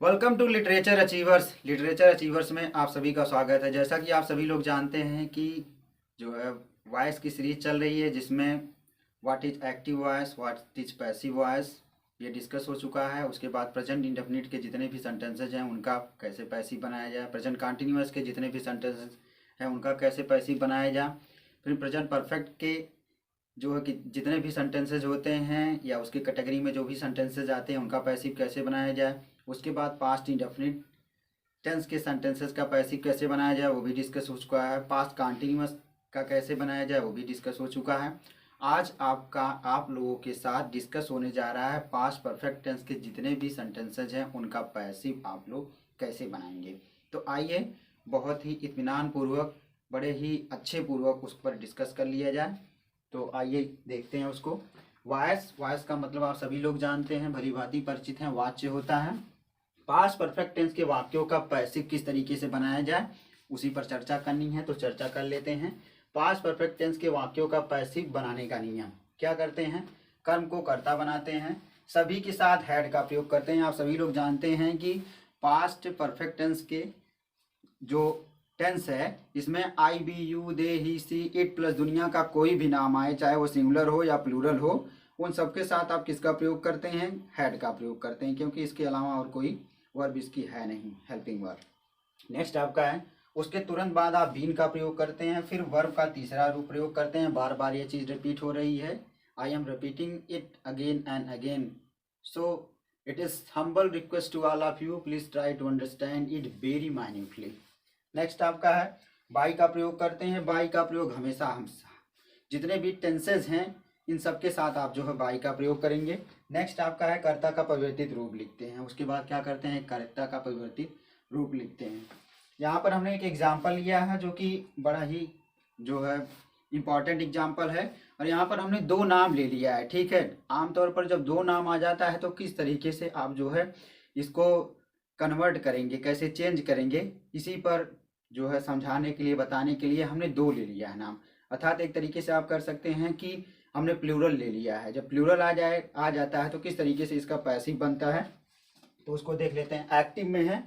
Welcome to literature achievers. Literature achievers में आप सभी का स्वागत है। जैसा कि आप सभी लोग जानते हैं कि जो है वॉइस की सीरीज चल रही है, जिसमें what is active voice, what is passive voice, ये डिस्कस हो चुका है। उसके बाद प्रेजेंट इंडेफिनिट के जितने भी सेंटेंसेज हैं उनका कैसे पैसिव बनाया जाए, प्रेजेंट कंटिन्यूअस के जितने भी सेंटेंसेज हैं उनका कैसे पैसिव बनाया जाए, फिर प्रेजेंट परफेक्ट के जो है कि जितने भी सेंटेंसेज होते हैं या उसकी कैटेगरी में जो भी सेंटेंसेज आते हैं उनका पैसिव कैसे बनाया जाए। उसके बाद पास्ट इंडेफिनिट टेंस के सेंटेंसेस का पैसिव कैसे बनाया जाए वो भी डिस्कस हो चुका है। पास्ट कंटिन्यूअस का कैसे बनाया जाए वो भी डिस्कस हो चुका है। आज आप लोगों के साथ डिस्कस होने जा रहा है पास्ट परफेक्ट टेंस के जितने भी सेंटेंसेज हैं उनका पैसिव आप लोग कैसे बनाएंगे। तो आइए बहुत ही इत्मीनान पूर्वक, बड़े ही अच्छे पूर्वक उस पर डिस्कस कर लिया जाए। तो आइए देखते हैं उसको। वॉइस, वॉइस का मतलब आप सभी लोग जानते हैं, भली भांति परिचित हैं, वाच्य होता है। पास्ट परफेक्ट टेंस के वाक्यों का पैसिव किस तरीके से बनाया जाए उसी पर चर्चा करनी है, तो चर्चा कर लेते हैं। पास्ट परफेक्ट टेंस के वाक्यों का पैसिव बनाने का नियम क्या करते हैं? कर्म को कर्ता बनाते हैं, सभी के साथ हैड का प्रयोग करते हैं। आप सभी लोग जानते हैं कि पास्ट परफेक्ट टेंस के जो टेंस है इसमें I, we, you, they, he, she, it plus दुनिया का कोई भी नाम आए, चाहे वो सिंगुलर हो या प्लूरल हो, उन सबके साथ आप किसका प्रयोग करते हैं? हैड का प्रयोग करते हैं, क्योंकि इसके अलावा और कोई वर्ब इसकी है नहीं, हेल्पिंग वर्ब। नेक्स्ट आपका है, उसके तुरंत बाद आप बीन का प्रयोग करते हैं, फिर वर्ब का तीसरा रूप प्रयोग करते हैं। बार बार ये चीज़ रिपीट हो रही है, I am repeating it again and again, so it is humble request to all of you, please try to understand it very minutely. Next आपका है, बाई का प्रयोग करते हैं। बाई का प्रयोग हमेशा हम जितने भी टेंसेज हैं इन सब के साथ आप जो है बाई का प्रयोग करेंगे। नेक्स्ट आपका है, कर्ता का परिवर्तित रूप लिखते हैं। उसके बाद क्या करते हैं? कर्ता का परिवर्तित रूप लिखते हैं। यहाँ पर हमने एक एग्जाम्पल लिया है जो कि बड़ा ही जो है इम्पॉर्टेंट एग्जाम्पल है, और यहाँ पर हमने दो नाम ले लिया है। ठीक है, आमतौर पर जब दो नाम आ जाता है तो किस तरीके से आप जो है इसको कन्वर्ट करेंगे, कैसे चेंज करेंगे, इसी पर जो है समझाने के लिए, बताने के लिए हमने दो ले लिया है नाम। अर्थात एक तरीके से आप कर सकते हैं कि हमने प्लूरल ले लिया है। जब प्लूरल आ जाता है तो किस तरीके से इसका पैसिव बनता है, तो उसको देख लेते हैं। एक्टिव में है,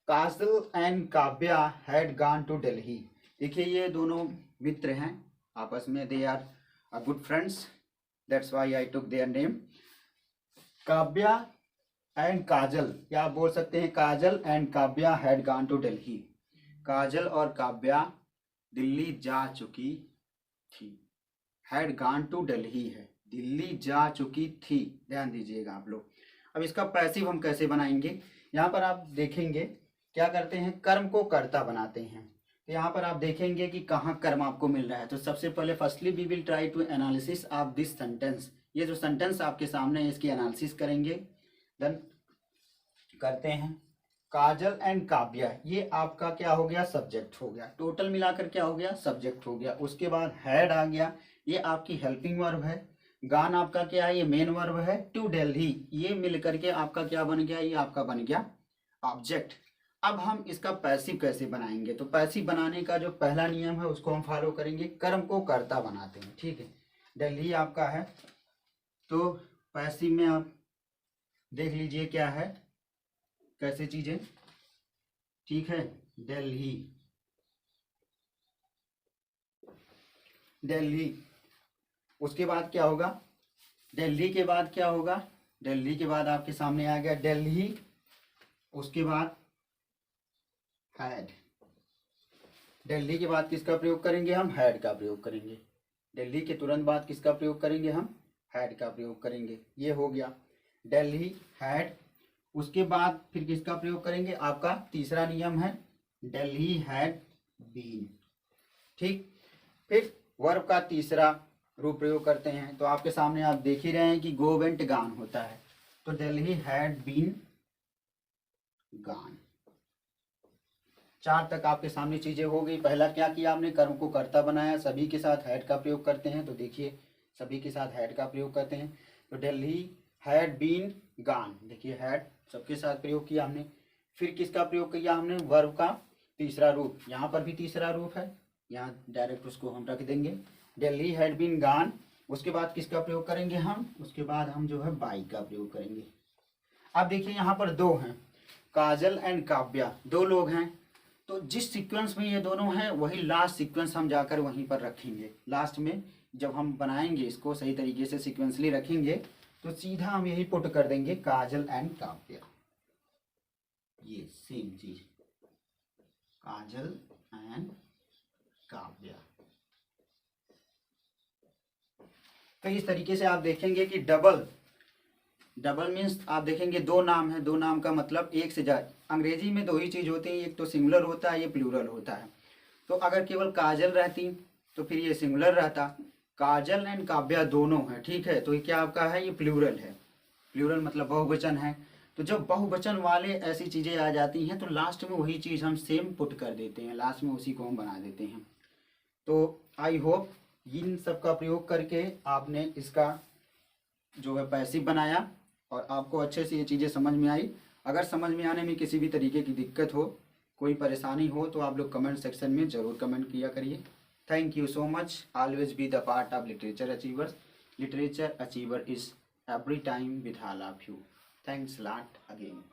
Kajal and Kavya had gone to Delhi. देखिए ये दोनों मित्र हैं आपस में, they are good friends, that's why I took their name. Kavya and Kajal, या आप बोल सकते हैं Kajal and Kavya had gone to Delhi. Kajal और काव्या दिल्ली जा चुकी थी। हैड गॉन टू दिल्ली है, दिल्ली जा चुकी थी, ध्यान दीजिएगा आप लोग। अब इसका पैसिव हम कैसे बनाएंगे? यहाँ पर आप देखेंगे क्या करते हैं, कर्म को कर्ता बनाते हैं। तो यहाँ पर आप देखेंगे कि कहाँ कर्म आपको मिल रहा है। तो सबसे पहले firstly we will try to analysis of this sentence. ये जो सेंटेंस आपके सामने है इसकी एनालिसिस करेंगे। देन करते हैं, काजल एंड काव्या, ये आपका क्या हो गया? सब्जेक्ट हो गया। टोटल मिलाकर क्या हो गया? सब्जेक्ट हो गया। उसके बाद हैड आ गया, ये आपकी हेल्पिंग वर्ब है। गान आपका क्या है? ये मेन वर्ब है। टू दिल्ली, ये मिलकर के आपका क्या बन गया? ये आपका बन गया ऑब्जेक्ट। अब हम इसका पैसिव कैसे बनाएंगे? तो पैसिव बनाने का जो पहला नियम है उसको हम फॉलो करेंगे, कर्म को कर्ता बनाते हैं। ठीक है, दिल्ली आपका है, तो पैसिव में आप देख लीजिए क्या है, कैसे चीजें। ठीक है, दिल्ली, दिल्ली। उसके बाद क्या होगा? दिल्ली के बाद क्या होगा? दिल्ली के बाद आपके सामने आ गया दिल्ली। उसके बाद हैड, दिल्ली के बाद किसका प्रयोग करेंगे? हम हैड का प्रयोग करेंगे। दिल्ली के तुरंत बाद किसका प्रयोग करेंगे? हम हैड का प्रयोग करेंगे। ये हो गया दिल्ली, हैड। उसके बाद फिर किसका प्रयोग करेंगे? आपका तीसरा नियम है, दिल्ली हैड बीन। ठीक, फिर वर्ब का तीसरा रूप प्रयोग करते हैं। तो आपके सामने आप देख ही रहे हैं कि गो वेंट गान होता है, तो दिल्ली हैड बीन गान। चार तक आपके सामने चीजें हो गई। पहला क्या किया आपने? कर्म को कर्ता बनाया, सभी के साथ हैड का प्रयोग करते हैं। तो देखिए सभी के साथ हैड का प्रयोग करते हैं, तो दिल्ली हैड बीन गान, देखिए हैड सबके साथ प्रयोग किया हमने। फिर किसका प्रयोग किया हमने? वर्ब का तीसरा रूप, यहाँ पर भी तीसरा रूप है, यहाँ डायरेक्ट उसको हम रख देंगे, दिल्ली हैड बीन गान। उसके बाद किसका प्रयोग करेंगे हम? उसके बाद हम जो है बाई का प्रयोग करेंगे। अब देखिए यहाँ पर दो हैं, काजल एंड काव्या 2 लोग हैं, तो जिस सीक्वेंस में ये दोनों हैं वही लास्ट सीक्वेंस हम जाकर वहीं पर रखेंगे। लास्ट में जब हम बनाएंगे इसको सही तरीके से सीक्वेंसली रखेंगे तो सीधा हम यही पुट कर देंगे काजल एंड काव्या, ये सेम चीज काजल एंड काव्या। तो इस तरीके से आप देखेंगे कि डबल मीन्स आप देखेंगे 2 नाम है, 2 नाम का मतलब एक से ज्यादा। अंग्रेजी में 2 ही चीज होती है, एक तो सिंगुलर होता है, ये प्लूरल होता है। तो अगर केवल काजल रहती तो फिर ये सिंगुलर रहता, काजल एंड काव्या दोनों है, ठीक है। तो ये क्या आपका है, ये प्लूरल है। प्लूरल मतलब बहुवचन है। तो जब बहुवचन वाले ऐसी चीजें आ जाती हैं तो लास्ट में वही चीज हम सेम पुट कर देते हैं, लास्ट में उसी को हम बना देते हैं। तो आई होप इन सब का प्रयोग करके आपने इसका जो है पैसिव बनाया और आपको अच्छे से ये चीज़ें समझ में आई। अगर समझ में आने में किसी भी तरीके की दिक्कत हो, कोई परेशानी हो तो आप लोग कमेंट सेक्शन में ज़रूर कमेंट किया करिए। Thank you so much. Always be the part of literature achievers. Literature achiever is every time with all of you. Thanks lot again.